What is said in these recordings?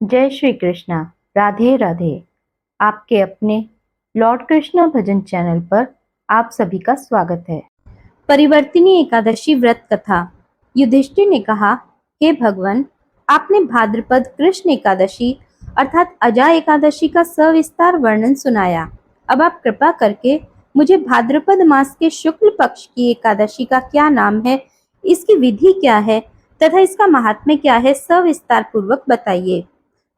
जय श्री कृष्णा। राधे राधे। आपके अपने लॉर्ड कृष्णा भजन चैनल पर आप सभी का स्वागत है। परिवर्तिनी एकादशी व्रत कथा। युधिष्ठिर ने कहा, हे भगवान, आपने भाद्रपद कृष्ण एकादशी अर्थात अजा एकादशी का सविस्तार वर्णन सुनाया। अब आप कृपा करके मुझे भाद्रपद मास के शुक्ल पक्ष की एकादशी का क्या नाम है, इसकी विधि क्या है तथा इसका महात्म्य क्या है, सविस्तार पूर्वक बताइए।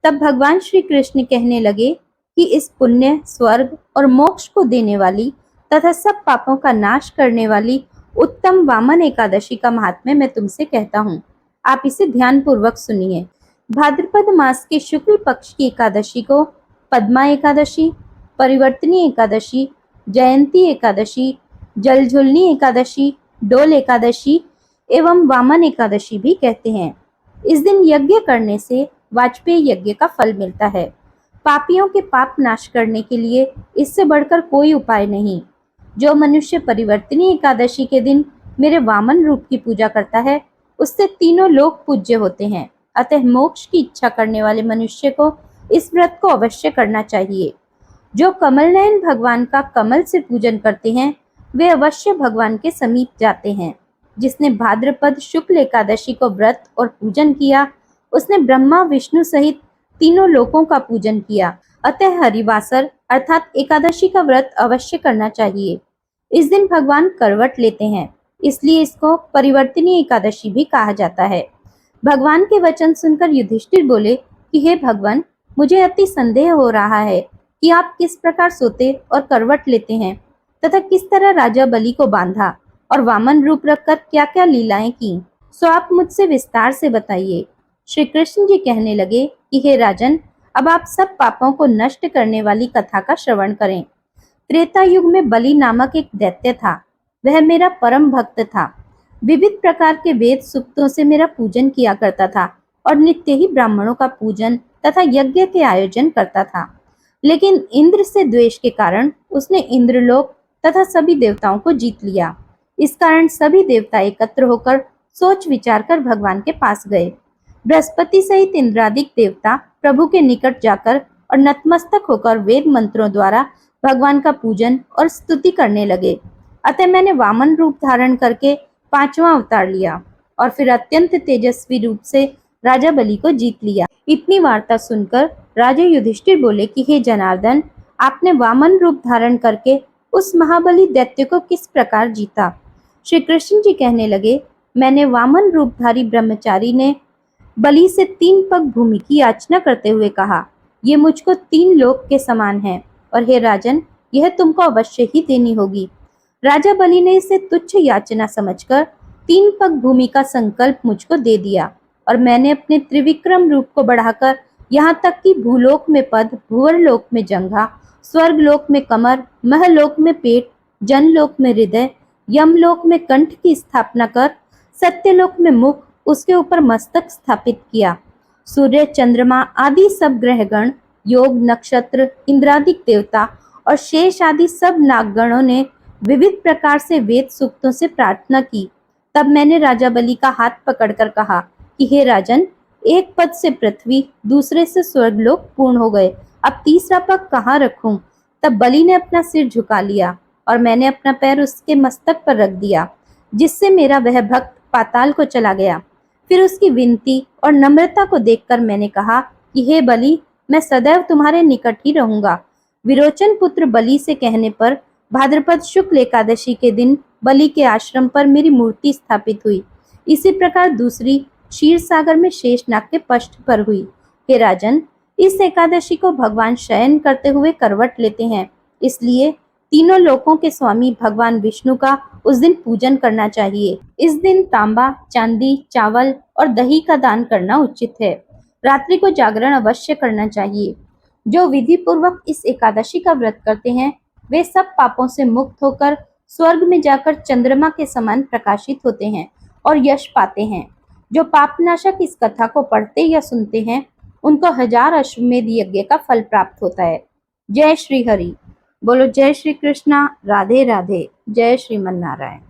तब भगवान श्री कृष्ण कहने लगे कि इस पुण्य, स्वर्ग और मोक्ष को देने वाली तथा सब पापों का नाश करने वाली उत्तम वामन एकादशी का महात्म्य मैं तुमसे कहता हूँ। आप इसे ध्यान पूर्वक सुनिए। भाद्रपद मास के शुक्ल पक्ष की एकादशी को पद्मा एकादशी, परिवर्तनी एकादशी, जयंती एकादशी, जलझुलनी एकादशी, डोल एकादशी एवं वामन एकादशी भी कहते हैं। इस दिन यज्ञ करने से वाजपेयी यज्ञ का फल मिलता है। पापियों के पाप नाश करने के लिए इससे बढ़कर कोई उपाय नहीं। जो मनुष्य परिवर्तनी एकादशी के दिन मेरे वामन रूप की पूजा करता है, उससे तीनों लोग पूज्य होते हैं। अतः मोक्ष की इच्छा करने वाले मनुष्य को इस व्रत को अवश्य करना चाहिए। जो कमल नयन भगवान का कमल से पूजन करते हैं, वे अवश्य भगवान के समीप जाते हैं। जिसने भाद्रपद शुक्ल एकादशी को व्रत और पूजन किया, उसने ब्रह्मा विष्णु सहित तीनों लोकों का पूजन किया। अतः हरिवासर अर्थात एकादशी का व्रत अवश्य करना चाहिए। इस दिन भगवान करवट लेते हैं, इसलिए इसको परिवर्तनी एकादशी भी कहा जाता है। भगवान के वचन सुनकर युधिष्ठिर बोले कि हे भगवान, मुझे अति संदेह हो रहा है कि आप किस प्रकार सोते और करवट लेते हैं तथा किस तरह राजा बलि को बांधा और वामन रूप रखकर क्या क्या लीलाएं की, सो आप मुझसे विस्तार से बताइए। श्री कृष्ण जी कहने लगे कि हे राजन, अब आप सब पापों को नष्ट करने वाली कथा का श्रवण करें। त्रेता युग में बलि नामक एक दैत्य था। वह मेरा परम भक्त था। विविध प्रकार के वेद सूक्तों से मेरा पूजन किया करता था और नित्य ही ब्राह्मणों का पूजन तथा यज्ञ के आयोजन करता था। लेकिन इंद्र से द्वेष के कारण उसने इंद्रलोक तथा सभी देवताओं को जीत लिया। इस कारण सभी देवता एकत्र होकर सोच विचार कर भगवान के पास गए। बृहस्पति सहित इंद्रादिक देवता प्रभु के निकट जाकर और नतमस्तक होकर वेद मंत्रों द्वारा भगवान का पूजन और स्तुति करने लगे। अतः मैंने वामन रूप धारण करके 5वां अवतार लिया और फिर अत्यंत तेजस्वी रूप से राजा बलि को जीत लिया। इतनी वार्ता सुनकर राजा युधिष्ठिर बोले कि हे जनार्दन, आपने वामन रूप धारण करके उस महाबली दैत्य को किस प्रकार जीता। श्री कृष्ण जी कहने लगे, मैंने वामन रूपधारी ब्रह्मचारी ने बलि से 3 पग भूमि की याचना करते हुए कहा, ये मुझको 3 लोक के समान है और हे राजन, यह तुमको अवश्य ही देनी होगी। राजा बलि ने इसे तुच्छ याचना समझकर 3 पग भूमि का संकल्प मुझको दे दिया और मैंने अपने त्रिविक्रम रूप को बढ़ाकर यहाँ तक कि भूलोक में पद, भूवरलोक में जंघा, स्वर्गलोक में कमर, महलोक में पेट, जनलोक में हृदय, यमलोक में कंठ की स्थापना कर सत्यलोक में मुख, उसके ऊपर मस्तक स्थापित किया। सूर्य, चंद्रमा आदि सब ग्रहगण, योग, नक्षत्र, इंद्रादिक देवता और शेष आदि सब नागगणों ने विविध प्रकार से वेद सूक्तों से प्रार्थना की। तब मैंने राजा बलि का हाथ पकड़कर कहा कि हे राजन, एक पद से पृथ्वी, दूसरे से स्वर्गलोक पूर्ण हो गए, अब तीसरा पग कहाँ रखूं। तब बलि ने अपना सिर झुका लिया और मैंने अपना पैर उसके मस्तक पर रख दिया, जिससे मेरा वह भक्त पाताल को चला गया। फिर उसकी विनती और नम्रता को देखकर मैंने कहा कि हे बलि, मैं सदैव तुम्हारे निकट ही रहूंगा। विरोचन पुत्र बलि से कहने पर भाद्रपद शुक्ल एकादशी के दिन बलि के आश्रम पर मेरी मूर्ति स्थापित हुई। इसी प्रकार दूसरी क्षीर सागर में शेषनाग के पष्ठ पर हुई। हे राजन, इस एकादशी को भगवान शयन करते हुए करवट लेते हैं, इसलिए तीनों लोकों के स्वामी भगवान विष्णु का उस दिन पूजन करना चाहिए। इस दिन तांबा, चांदी, चावल और दही का दान करना उचित है। रात्रि को जागरण अवश्य करना चाहिए। जो विधि पूर्वक इस एकादशी का व्रत करते हैं, वे सब पापों से मुक्त होकर स्वर्ग में जाकर चंद्रमा के समान प्रकाशित होते हैं और यश पाते हैं। जो पापनाशक इस कथा को पढ़ते या सुनते हैं, उनको 1000 अश्वमेध यज्ञ का फल प्राप्त होता है। जय श्री हरि। बोलो जय श्री कृष्णा। राधे राधे। जय श्रीमन नारायण।